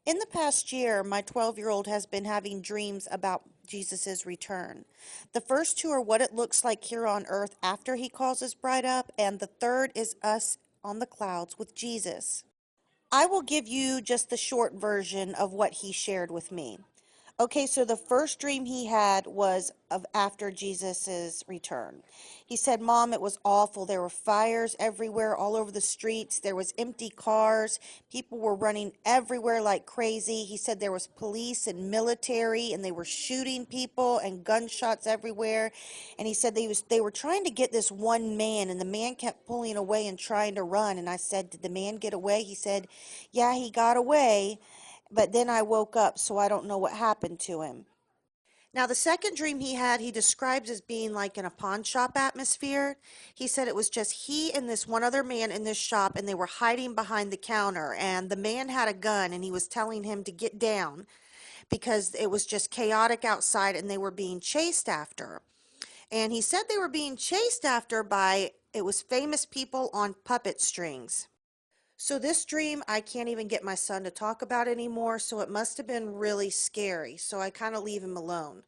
In the past year, my 12-year-old has been having dreams about Jesus' return. The first two are what it looks like here on earth after he calls his bride up, and the third is us on the clouds with Jesus. I will give you just the short version of what he shared with me. Okay, so the first dream he had was of after Jesus's return. He said, "Mom, it was awful. There were fires everywhere, all over the streets. There was empty cars. People were running everywhere like crazy." He said there was police and military, and they were shooting people and gunshots everywhere. And he said they were trying to get this one man, and the man kept pulling away and trying to run. And I said, "Did the man get away?" He said, "Yeah, he got away. But then I woke up, so I don't know what happened to him." Now, the second dream he had, he describes as being like in a pawn shop atmosphere. He said it was just he and this one other man in this shop, and they were hiding behind the counter. And the man had a gun, and he was telling him to get down because it was just chaotic outside and they were being chased after. And he said they were being chased after by, it was famous people on puppet strings. So this dream, I can't even get my son to talk about anymore, so it must have been really scary. So I kind of leave him alone.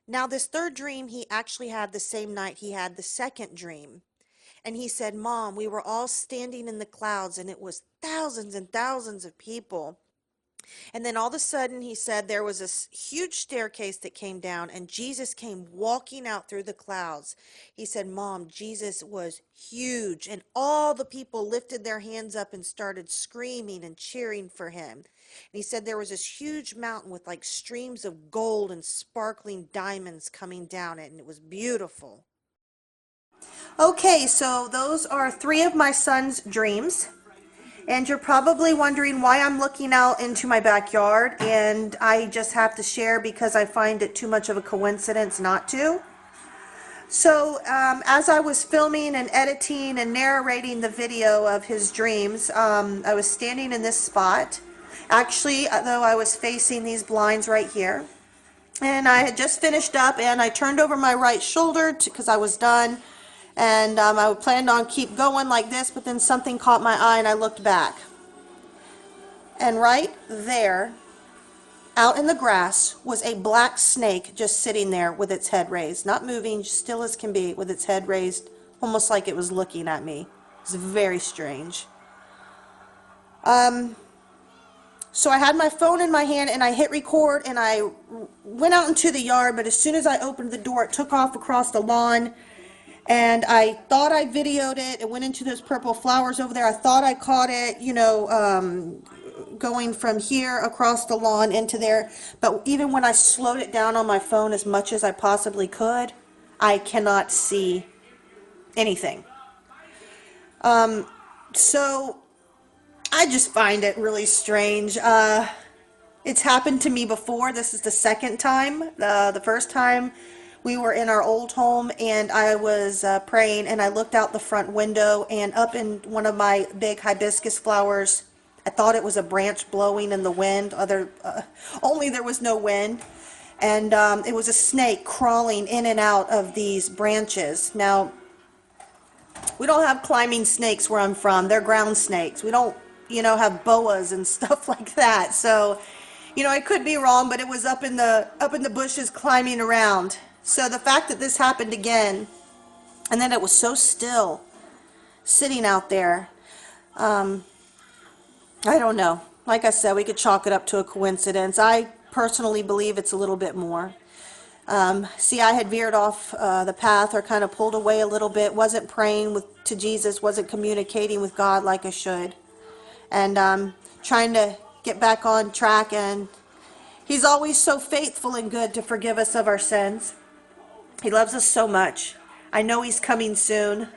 Now, this third dream he actually had the same night he had the second dream. And he said, "Mom, we were all standing in the clouds and it was thousands and thousands of people. And then all of a sudden, he said there was this huge staircase that came down, and Jesus came walking out through the clouds." He said, "Mom, Jesus was huge, and all the people lifted their hands up and started screaming and cheering for him." And he said there was this huge mountain with like streams of gold and sparkling diamonds coming down it, and it was beautiful. Okay, so those are three of my son's dreams. And you're probably wondering why I'm looking out into my backyard, and I just have to share because I find it too much of a coincidence not to. So, as I was filming and editing and narrating the video of his dreams, I was standing in this spot. Actually, though, I was facing these blinds right here. And I had just finished up, and I turned over my right shoulder because I was done. And I planned on keep going like this, but then something caught my eye and I looked back. And right there, out in the grass, was a black snake just sitting there with its head raised. Not moving, still as can be, with its head raised, almost like it was looking at me. It was very strange. So I had my phone in my hand and I hit record and I went out into the yard, but as soon as I opened the door, it took off across the lawn. And I thought I videoed it. It went into those purple flowers over there. I thought I caught it, going from here across the lawn into there. But even when I slowed it down on my phone as much as I possibly could, I cannot see anything. So I just find it really strange. It's happened to me before. This is the second time. The first time, we were in our old home, and I was praying, and I looked out the front window, and up in one of my big hibiscus flowers, I thought it was a branch blowing in the wind. Only there was no wind. And it was a snake crawling in and out of these branches. Now, we don't have climbing snakes where I'm from. They're ground snakes. We don't, have boas and stuff like that. So, I could be wrong, but it was up in the bushes climbing around. So the fact that this happened again, and then it was so still, sitting out there, I don't know. Like I said, we could chalk it up to a coincidence. I personally believe it's a little bit more. See, I had veered off the path or kind of pulled away a little bit, wasn't praying to Jesus, wasn't communicating with God like I should, and trying to get back on track, and He's always so faithful and good to forgive us of our sins. He loves us so much. I know He's coming soon.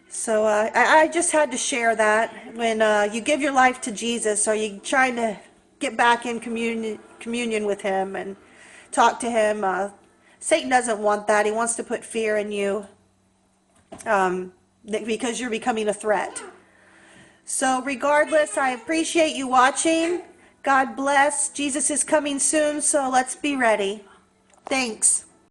So I just had to share that. When you give your life to Jesus, are you trying to get back in communion with Him and talk to Him? Satan doesn't want that. He wants to put fear in you because you're becoming a threat. So regardless, I appreciate you watching. God bless. Jesus is coming soon, so let's be ready. Thanks.